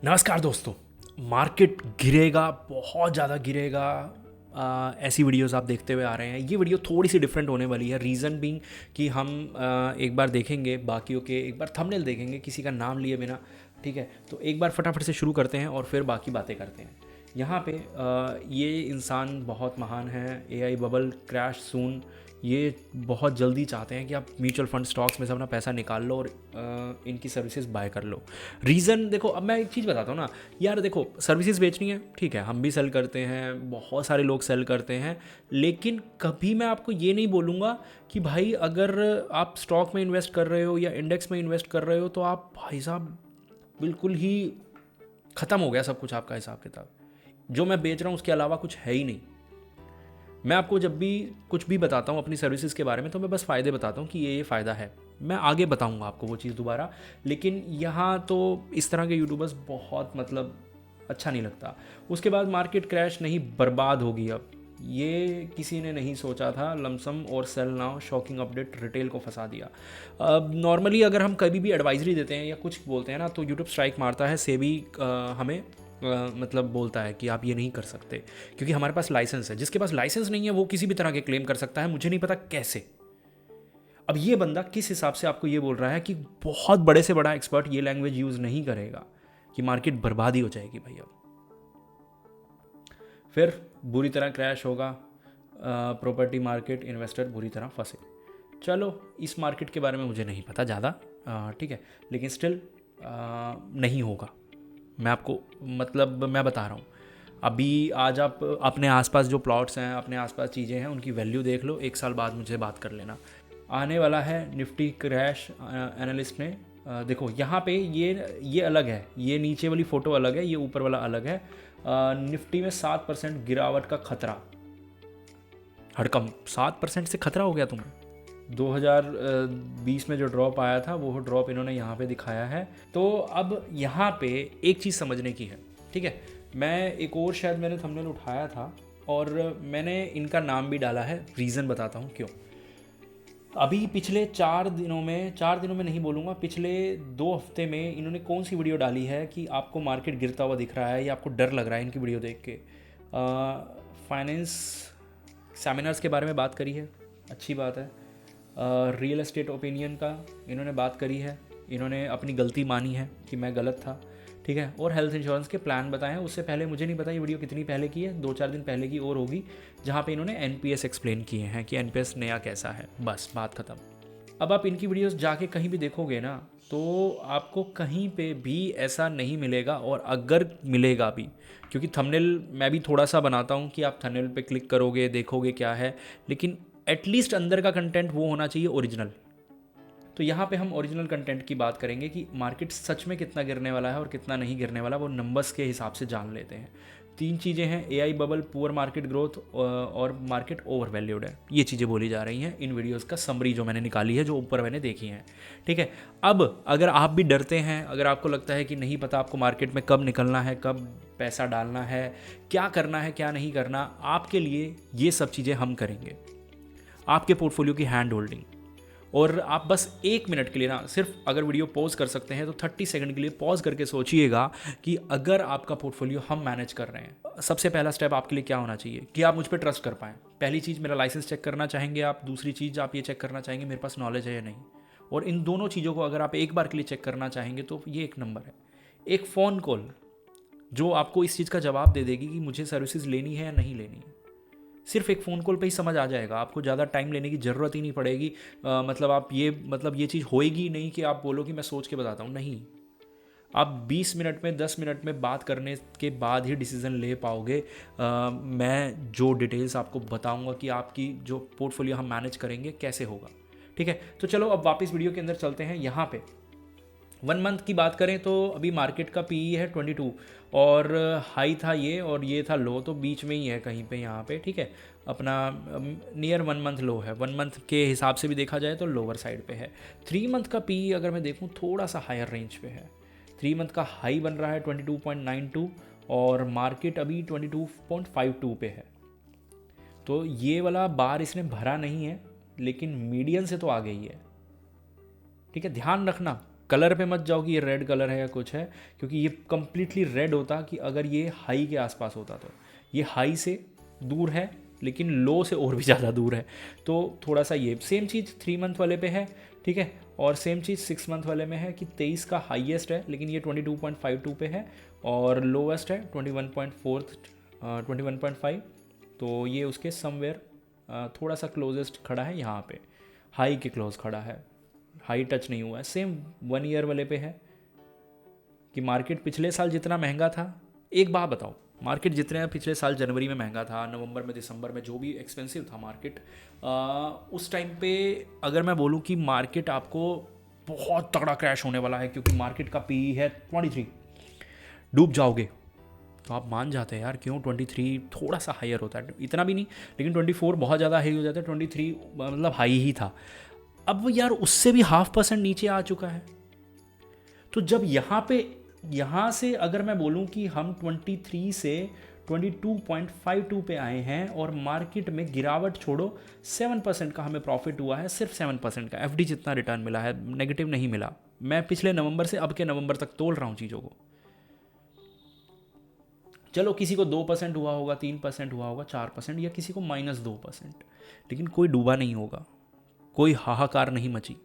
नमस्कार दोस्तों। मार्केट गिरेगा, बहुत ज़्यादा गिरेगा। ऐसी वीडियोस आप देखते हुए आ रहे हैं। ये वीडियो थोड़ी सी डिफरेंट होने वाली है। रीज़न बीइंग कि हम एक बार देखेंगे बाकियों के, एक बार थंबनेल देखेंगे किसी का नाम लिए बिना। ठीक है, तो एक बार फटाफट से शुरू करते हैं और फिर बाकी बातें करते हैं। यहाँ पे ये इंसान बहुत महान है। एआई बबल क्रैश सून। ये बहुत जल्दी चाहते हैं कि आप म्यूचुअल फंड स्टॉक्स में से अपना पैसा निकाल लो और इनकी सर्विसेज बाय कर लो। रीज़न देखो, अब मैं एक चीज़ बताता हूँ ना यार। देखो, सर्विसेज बेचनी है, ठीक है, हम भी सेल करते हैं, बहुत सारे लोग सेल करते हैं। लेकिन कभी मैं आपको ये नहीं बोलूँगा कि भाई अगर आप स्टॉक में इन्वेस्ट कर रहे हो या इंडेक्स में इन्वेस्ट कर रहे हो तो आप भाई साहब बिल्कुल ही ख़त्म हो गया सब कुछ आपका हिसाब किताब। जो मैं बेच रहा हूँ उसके अलावा कुछ है ही नहीं। मैं आपको जब भी कुछ भी बताता हूँ अपनी सर्विसेज के बारे में तो मैं बस फ़ायदे बताता हूँ कि ये फ़ायदा है। मैं आगे बताऊँगा आपको वो चीज़ दोबारा। लेकिन यहाँ तो इस तरह के यूट्यूबर्स बहुत मतलब अच्छा नहीं लगता। उसके बाद मार्केट क्रैश नहीं, बर्बाद होगी अब। ये किसी ने नहीं सोचा था। लमसम और sale now shocking update retail को फंसा दिया। अब नॉर्मली अगर हम कभी भी एडवाइजरी देते हैं या कुछ बोलते हैं ना तो यूट्यूब स्ट्राइक मारता है। सेबी हमें मतलब बोलता है कि आप ये नहीं कर सकते क्योंकि हमारे पास लाइसेंस है। जिसके पास लाइसेंस नहीं है वो किसी भी तरह के क्लेम कर सकता है, मुझे नहीं पता कैसे। अब ये बंदा किस हिसाब से आपको ये बोल रहा है कि बहुत बड़े से बड़ा एक्सपर्ट ये लैंग्वेज यूज़ नहीं करेगा कि मार्केट बर्बादी हो जाएगी भाई। अब फिर बुरी तरह क्रैश होगा प्रॉपर्टी मार्केट, इन्वेस्टर बुरी तरह फंसे। चलो, इस मार्केट के बारे में मुझे नहीं पता ज़्यादा, ठीक है, लेकिन स्टिल नहीं होगा। मैं आपको मतलब मैं बता रहा हूँ। अभी आज आप अपने आसपास जो प्लॉट्स हैं, अपने आसपास चीज़ें हैं, उनकी वैल्यू देख लो। एक साल बाद मुझे बात कर लेना। आने वाला है निफ्टी क्रैश। एनालिस्ट ने देखो यहाँ पे ये अलग है, ये नीचे वाली फ़ोटो अलग है, ये ऊपर वाला अलग है। निफ्टी में 7% गिरावट का खतरा। हड़कम 7% से खतरा हो गया तुम्हें। 2020 में जो ड्रॉप आया था वो ड्रॉप इन्होंने यहाँ पे दिखाया है। तो अब यहाँ पे एक चीज़ समझने की है, ठीक है। मैं एक और शायद मैंने थंबनेल उठाया था और मैंने इनका नाम भी डाला है। रीज़न बताता हूँ क्यों। अभी पिछले 4 दिनों में नहीं बोलूँगा, पिछले 2 हफ्ते में इन्होंने कौन सी वीडियो डाली है कि आपको मार्केट गिरता हुआ दिख रहा है या आपको डर लग रहा है इनकी वीडियो देख के। फाइनेंस सेमिनार्स के बारे में बात करी है, अच्छी बात है। रियल एस्टेट ओपिनियन का इन्होंने बात करी है। इन्होंने अपनी गलती मानी है कि मैं गलत था, ठीक है। और हेल्थ इंश्योरेंस के प्लान बताए हैं। उससे पहले मुझे नहीं पता ये वीडियो कितनी पहले की है, 2-4 दिन पहले की और होगी, जहाँ पे इन्होंने एनपीएस एक्सप्लेन किए हैं कि एनपीएस नया कैसा है। बस बात ख़त्म। अब आप इनकी वीडियोस जाके कहीं भी देखोगे ना तो आपको कहीं पे भी ऐसा नहीं मिलेगा। और अगर मिलेगा भी, क्योंकि थंबनेल मैं भी थोड़ा सा बनाता हूँ कि आप थंबनेल पे क्लिक करोगे देखोगे क्या है, लेकिन एटलीस्ट अंदर का कंटेंट वो होना चाहिए ओरिजिनल। तो यहाँ पे हम ओरिजिनल कंटेंट की बात करेंगे कि मार्केट सच में कितना गिरने वाला है और कितना नहीं गिरने वाला, वो नंबर्स के हिसाब से जान लेते हैं। 3 चीज़ें हैं, AI bubble, poor market growth और मार्केट ओवर वैल्यूड है। ये चीज़ें बोली जा रही हैं इन वीडियोस का समरी जो मैंने निकाली है, जो ऊपर मैंने देखी हैं, ठीक है। अब अगर आप भी डरते हैं, अगर आपको लगता है कि नहीं पता आपको मार्केट में कब निकलना है, कब पैसा डालना है, क्या करना है क्या नहीं करना, आपके लिए ये सब चीज़ें हम करेंगे। आपके पोर्टफोलियो की हैंड होल्डिंग। और आप बस 1 मिनट के लिए ना, सिर्फ अगर वीडियो पॉज कर सकते हैं तो 30 सेकंड के लिए पॉज करके सोचिएगा कि अगर आपका पोर्टफोलियो हम मैनेज कर रहे हैं, सबसे पहला स्टेप आपके लिए क्या होना चाहिए कि आप मुझ पर ट्रस्ट कर पाएँ। पहली चीज़, मेरा लाइसेंस चेक करना चाहेंगे आप। दूसरी चीज़, आप ये चेक करना चाहेंगे मेरे पास नॉलेज है या नहीं। और इन दोनों चीज़ों को अगर आप एक बार के लिए चेक करना चाहेंगे तो ये एक नंबर है। एक फ़ोन कॉल जो आपको इस चीज़ का जवाब दे देगी कि मुझे सर्विसेज लेनी है या नहीं लेनी है। सिर्फ एक फ़ोन कॉल पे ही समझ आ जाएगा, आपको ज़्यादा टाइम लेने की ज़रूरत ही नहीं पड़ेगी। मतलब आप ये चीज़ होएगी नहीं कि आप बोलो कि मैं सोच के बताता हूँ, नहीं। आप 20 मिनट में, 10 मिनट में बात करने के बाद ही डिसीज़न ले पाओगे। मैं जो डिटेल्स आपको बताऊंगा कि आपकी जो पोर्टफोलियो हम मैनेज करेंगे कैसे होगा, ठीक है। तो चलो अब वापस वीडियो के अंदर चलते हैं। यहाँ पे 1 मंथ की बात करें तो अभी मार्केट का पीई है 22 और हाई था ये और ये था लो, तो बीच में ही है कहीं पे यहाँ पे, ठीक है। अपना नियर 1 मंथ लो है। 1 मंथ के हिसाब से भी देखा जाए तो लोअर साइड पे है। 3 मंथ का पीई अगर मैं देखूँ थोड़ा सा हायर रेंज पे है। 3 मंथ का हाई बन रहा है 22.92 और मार्केट अभी 22.52 पे है। तो ये वाला बार इसने भरा नहीं है लेकिन मीडियन से तो आ गई है, ठीक है। ध्यान रखना, कलर पे मत जाओ कि ये रेड कलर है या कुछ है, क्योंकि ये कम्प्लीटली रेड होता कि अगर ये हाई के आसपास होता। तो ये हाई से दूर है लेकिन लो से और भी ज़्यादा दूर है। तो थोड़ा सा ये सेम चीज़ 3 मंथ वाले पे है, ठीक है, और सेम चीज़ 6 मंथ वाले में है कि 23 का हाईएस्ट है लेकिन ये 22.52 पे है, और लोवेस्ट है 21.5। तो ये उसके समवेयर थोड़ा सा क्लोजेस्ट खड़ा है, यहाँ पे हाई के क्लोज खड़ा है, हाई टच नहीं हुआ है। सेम 1 ईयर वाले पे है कि मार्केट पिछले साल जितना महंगा था, एक बात बताओ, मार्केट जितने पिछले साल जनवरी में महंगा था, नवंबर में, दिसंबर में जो भी एक्सपेंसिव था मार्केट, उस टाइम पे अगर मैं बोलूँ कि मार्केट आपको बहुत तगड़ा क्रैश होने वाला है क्योंकि मार्केट का पी है 23, डूब जाओगे, तो आप मान जाते हैं यार क्यों 23 थोड़ा सा हायर होता है, इतना भी नहीं, लेकिन 24 बहुत ज़्यादा हाई हो जाता है, 23 मतलब हाई ही था। अब यार उससे भी 0.5% नीचे आ चुका है। तो जब यहाँ से अगर मैं बोलूँ कि हम 23 से 22.52 पे आए हैं और मार्केट में गिरावट छोड़ो 7% का हमें प्रॉफिट हुआ है, सिर्फ 7% का, एफडी जितना रिटर्न मिला है, नेगेटिव नहीं मिला। मैं पिछले नवंबर से अब के नवंबर तक तोल रहा हूँ चीज़ों को। चलो किसी को 2% हुआ होगा, 3% हुआ होगा, 4%, या किसी को -2%, लेकिन कोई डूबा नहीं होगा, कोई हाहाकार नहीं मची,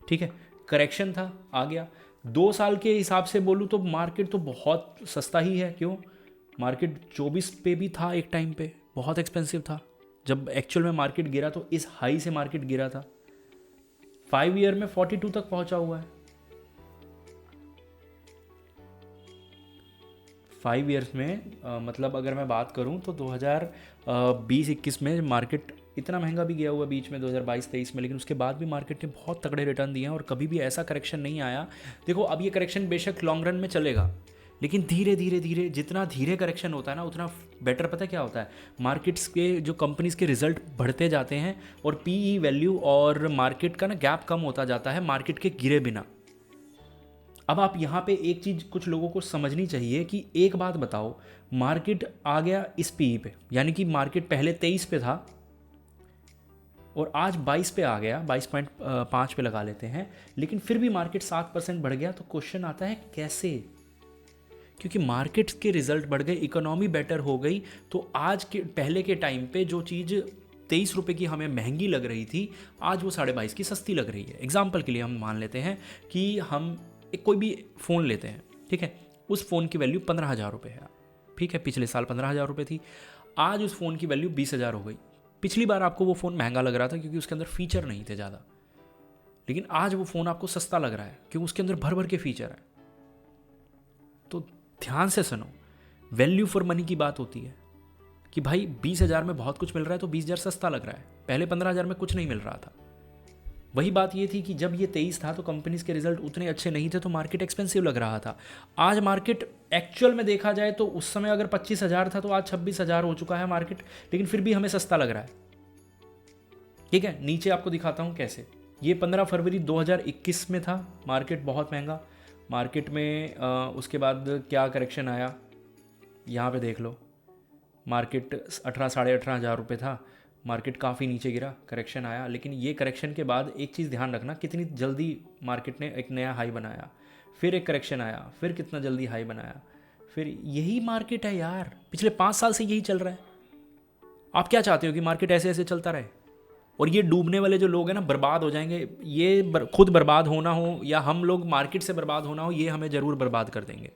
ठीक है। करेक्शन था, आ गया। 2 साल के हिसाब से बोलूँ तो मार्केट तो बहुत सस्ता ही है। क्यों? मार्केट 24 पे भी था एक टाइम पे, बहुत एक्सपेंसिव था। जब एक्चुअल में मार्केट गिरा तो इस हाई से मार्केट गिरा था। 5 ईयर में 42 तक पहुंचा हुआ है। 5 ईयर्स में मतलब अगर मैं बात करूं तो 2020-21 में मार्केट इतना महंगा भी गया हुआ बीच में 2022-23 में, लेकिन उसके बाद भी मार्केट ने बहुत तगड़े रिटर्न दिए हैं और कभी भी ऐसा करेक्शन नहीं आया। देखो अब ये करेक्शन बेशक लॉन्ग रन में चलेगा, लेकिन धीरे धीरे धीरे, जितना धीरे करेक्शन होता है ना उतना बेटर। पता है क्या होता है? मार्केट्स के जो कंपनीज के रिजल्ट बढ़ते जाते हैं और पीई वैल्यू और मार्केट का ना गैप कम होता जाता है मार्केट के गिरे बिना। अब आप यहाँ पे एक चीज़ कुछ लोगों को समझनी चाहिए कि एक बात बताओ, मार्केट आ गया इस पीई पे, यानी कि मार्केट पहले 23 पे था और आज 22 पे आ गया, 22.5 पे लगा लेते हैं, लेकिन फिर भी मार्केट 7% बढ़ गया। तो क्वेश्चन आता है कैसे? क्योंकि मार्केट्स के रिजल्ट बढ़ गए, इकोनॉमी बेटर हो गई। तो आज के पहले के टाइम पे जो चीज़ 23 रुपये की हमें महंगी लग रही थी, आज वो 22.5 की सस्ती लग रही है। एग्जाम्पल के लिए हम मान लेते हैं कि हम एक कोई भी फ़ोन लेते हैं, ठीक है, उस फ़ोन की वैल्यू 15,000 रुपये है, ठीक है, पिछले साल 15,000 रुपये थी, आज उस फ़ोन की वैल्यू 20,000 हो गई। पिछली बार आपको वो फ़ोन महंगा लग रहा था क्योंकि उसके अंदर फीचर नहीं थे ज़्यादा, लेकिन आज वो फ़ोन आपको सस्ता लग रहा है क्योंकि उसके अंदर भर भर के फीचर है। तो ध्यान से सुनो, वैल्यू फॉर मनी की बात होती है कि भाई 20,000 में बहुत कुछ मिल रहा है तो 20,000 सस्ता लग रहा है, पहले 15,000 में कुछ नहीं मिल रहा था। वही बात ये थी कि जब ये 23 था तो कंपनीज के रिजल्ट उतने अच्छे नहीं थे तो मार्केट एक्सपेंसिव लग रहा था। आज मार्केट एक्चुअल में देखा जाए तो उस समय अगर 25,000 था तो आज 26,000 हो चुका है मार्केट, लेकिन फिर भी हमें सस्ता लग रहा है। ठीक है, नीचे आपको दिखाता हूँ कैसे। ये 15 फरवरी 2021 में था, मार्केट बहुत महंगा। मार्केट में उसके बाद क्या करेक्शन आया यहाँ पे देख लो। मार्केट 18-18,500 रुपये था, मार्केट काफ़ी नीचे गिरा, करेक्शन आया। लेकिन ये करेक्शन के बाद एक चीज़ ध्यान रखना, कितनी जल्दी मार्केट ने एक नया हाई बनाया, फिर एक करेक्शन आया, फिर कितना जल्दी हाई बनाया, फिर यही मार्केट है यार। पिछले 5 साल से यही चल रहा है। आप क्या चाहते हो कि मार्केट ऐसे ऐसे चलता रहे और ये डूबने वाले जो लोग हैं ना बर्बाद हो जाएंगे? ये खुद बर्बाद होना हो या हम लोग मार्केट से बर्बाद होना हो, ये हमें ज़रूर बर्बाद कर देंगे,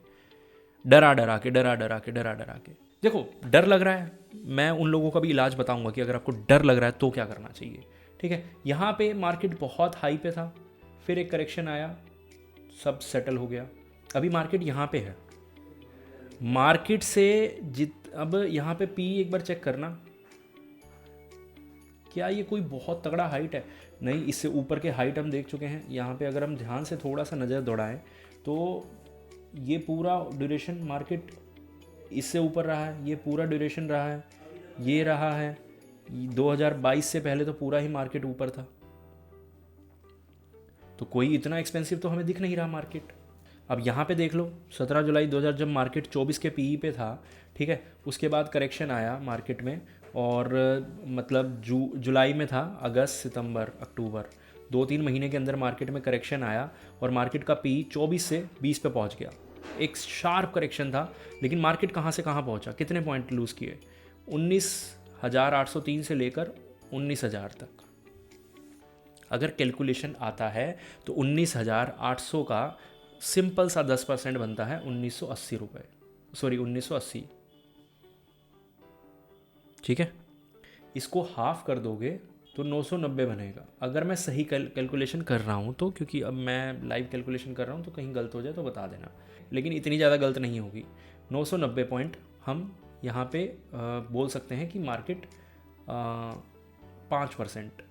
डरा डरा के, डरा डरा के, डरा डरा के। देखो डर लग रहा है, मैं उन लोगों का भी इलाज बताऊंगा कि अगर आपको डर लग रहा है तो क्या करना चाहिए। ठीक है, यहाँ पे मार्केट बहुत हाई पे था, फिर एक करेक्शन आया, सब सेटल हो गया, अभी मार्केट यहाँ पे है। मार्केट से अब यहाँ पे पी एक बार चेक करना, क्या ये कोई बहुत तगड़ा हाइट है? नहीं, इससे ऊपर के हाइट हम देख चुके हैं। यहाँ पे अगर हम ध्यान से थोड़ा सा नज़र दौड़ाएं तो ये पूरा ड्यूरेशन मार्केट इससे ऊपर रहा है, ये पूरा ड्यूरेशन रहा है, ये रहा है। 2022 से पहले तो पूरा ही मार्केट ऊपर था, तो कोई इतना एक्सपेंसिव तो हमें दिख नहीं रहा मार्केट। अब यहाँ पे देख लो 17 जुलाई 2000 जब मार्केट 24 के पीई पे था, ठीक है, उसके बाद करेक्शन आया मार्केट में और मतलब जुलाई में था, अगस्त सितंबर अक्टूबर 2-3 महीने के अंदर मार्केट में करेक्शन आया और मार्केट का पी 24 से 20 पे पहुंच गया। एक शार्प करेक्शन था, लेकिन मार्केट कहाँ से कहाँ पहुंचा, कितने पॉइंट लूज़ किए, 19,803 से लेकर 19,000 तक। अगर कैलकुलेशन आता है तो 19,800 का सिंपल सा 10% बनता है 1980 रुपये, सॉरी 1980। ठीक है, इसको हाफ कर दोगे तो 990 बनेगा। अगर मैं सही कैलकुलेशन कर रहा हूँ तो, क्योंकि अब मैं लाइव कैलकुलेशन कर रहा हूँ तो कहीं गलत हो जाए तो बता देना, लेकिन इतनी ज़्यादा गलत नहीं होगी। 990 पॉइंट हम यहाँ पे बोल सकते हैं कि मार्केट 5%,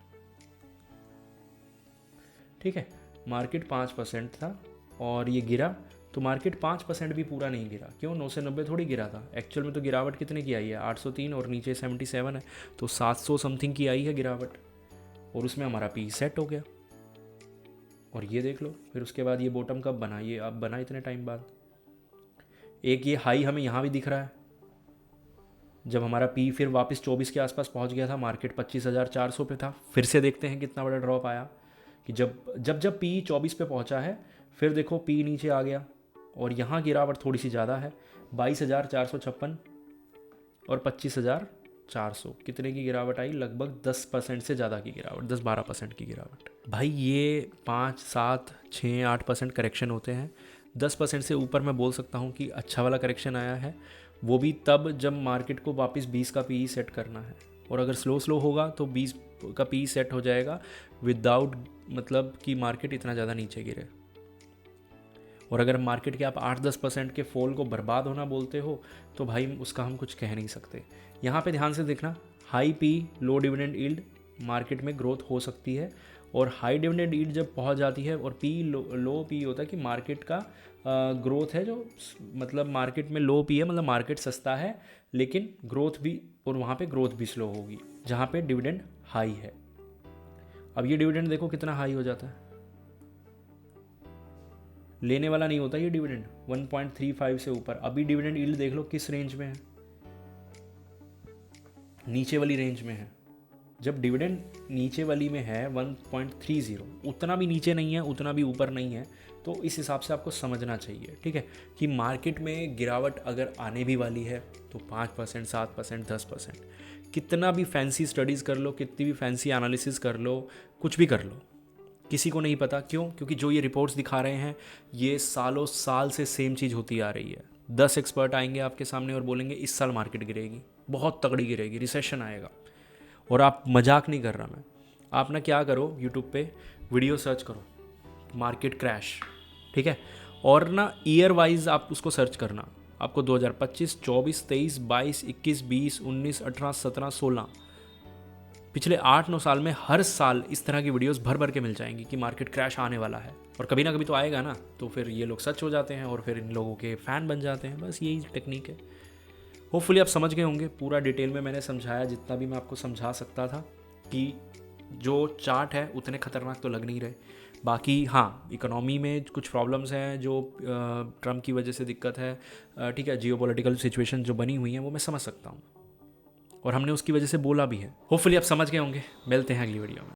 ठीक है, मार्केट 5% था और ये गिरा, तो मार्केट 5% भी पूरा नहीं गिरा। क्यों? 990 थोड़ी गिरा था, एक्चुअल में तो गिरावट कितने की आई है, 803 और नीचे 77 है, तो 700 समथिंग की आई है गिरावट, और उसमें हमारा पी सेट हो गया। और ये देख लो, फिर उसके बाद ये बॉटम कब बना, ये अब बना इतने टाइम बाद। एक ये हाई हमें यहाँ भी दिख रहा है, जब हमारा पी फिर वापस 24 के आसपास पहुँच गया था, मार्केट 25,400 पे था। फिर से देखते हैं कितना बड़ा ड्रॉप आया, कि जब पी 24 पे पहुँचा है, फिर देखो पी नीचे आ गया और यहाँ गिरावट थोड़ी सी ज़्यादा है, 22,456 और 25,400, कितने की गिरावट आई, लगभग 10% से ज़्यादा की गिरावट, 10-12% की गिरावट। भाई ये 5, 7, 6, 8% करेक्शन होते हैं। 10% से ऊपर मैं बोल सकता हूँ कि अच्छा वाला करेक्शन आया है, वो भी तब जब मार्केट को वापस 20 का पी सेट करना है। और अगर स्लो होगा तो 20 का पी सेट हो जाएगा विदाउट, मतलब कि मार्केट इतना ज़्यादा नीचे गिरे। और अगर मार्केट के आप 8-10% के फॉल को बर्बाद होना बोलते हो तो भाई उसका हम कुछ कह नहीं सकते। यहाँ पे ध्यान से देखना, high P low dividend yield, market में ग्रोथ हो सकती है, और हाई डिविडेंड यील्ड जब पहुँच जाती है और पी लो पी होता है कि मार्केट का ग्रोथ है, जो मतलब मार्केट में लो पी है, मतलब मार्केट सस्ता है लेकिन ग्रोथ भी, और वहाँ पे ग्रोथ भी स्लो होगी जहाँ पे डिविडेंड हाई है। अब ये डिविडेंड देखो कितना हाई हो जाता है, लेने वाला नहीं होता ये डिविडेंड 1.35 से ऊपर। अभी डिविडेंड यील्ड देख लो किस रेंज में है, नीचे वाली रेंज में है। जब डिविडेंड नीचे वाली में है 1.30, उतना भी नीचे नहीं है उतना भी ऊपर नहीं है, तो इस हिसाब से आपको समझना चाहिए, ठीक है, कि मार्केट में गिरावट अगर आने भी वाली है तो 5%, 7%, 10%, कितना भी फैंसी स्टडीज़ कर लो, कितनी भी फैंसी एनालिसिस कर लो, कुछ भी कर लो, किसी को नहीं पता। क्यों? क्योंकि जो ये रिपोर्ट्स दिखा रहे हैं ये सालों साल से सेम चीज़ होती आ रही है। 10 एक्सपर्ट आएंगे आपके सामने और बोलेंगे इस साल मार्केट गिरेगी, बहुत तगड़ी गिरेगी, रिसेशन आएगा, और आप, मजाक नहीं कर रहा मैं, आप ना क्या करो, यूट्यूब पे वीडियो सर्च करो मार्केट क्रैश, ठीक है, और ना ईयर वाइज आप उसको सर्च करना, आपको 2025, 24, 23, 22, 21, 20, 19, 18, 17, 16, पिछले 8-9 साल में हर साल इस तरह की वीडियोस भर भर के मिल जाएंगी कि मार्केट क्रैश आने वाला है, और कभी ना कभी तो आएगा ना, तो फिर ये लोग सच हो जाते हैं और फिर इन लोगों के फ़ैन बन जाते हैं। बस यही टेक्निक है। होपफुली आप समझ गए होंगे, पूरा डिटेल में मैंने समझाया जितना भी मैं आपको समझा सकता था, कि जो चार्ट है उतने खतरनाक तो लग नहीं रहे। बाकी हाँ, इकोनॉमी में कुछ प्रॉब्लम्स हैं जो ट्रम्प की वजह से दिक्कत है, ठीक है, जियोपॉलिटिकल सिचुएशन जो बनी हुई है वो मैं समझ सकता हूँ, और हमने उसकी वजह से बोला भी है। होपफुली आप समझ गए होंगे। मिलते हैं अगली वीडियो में।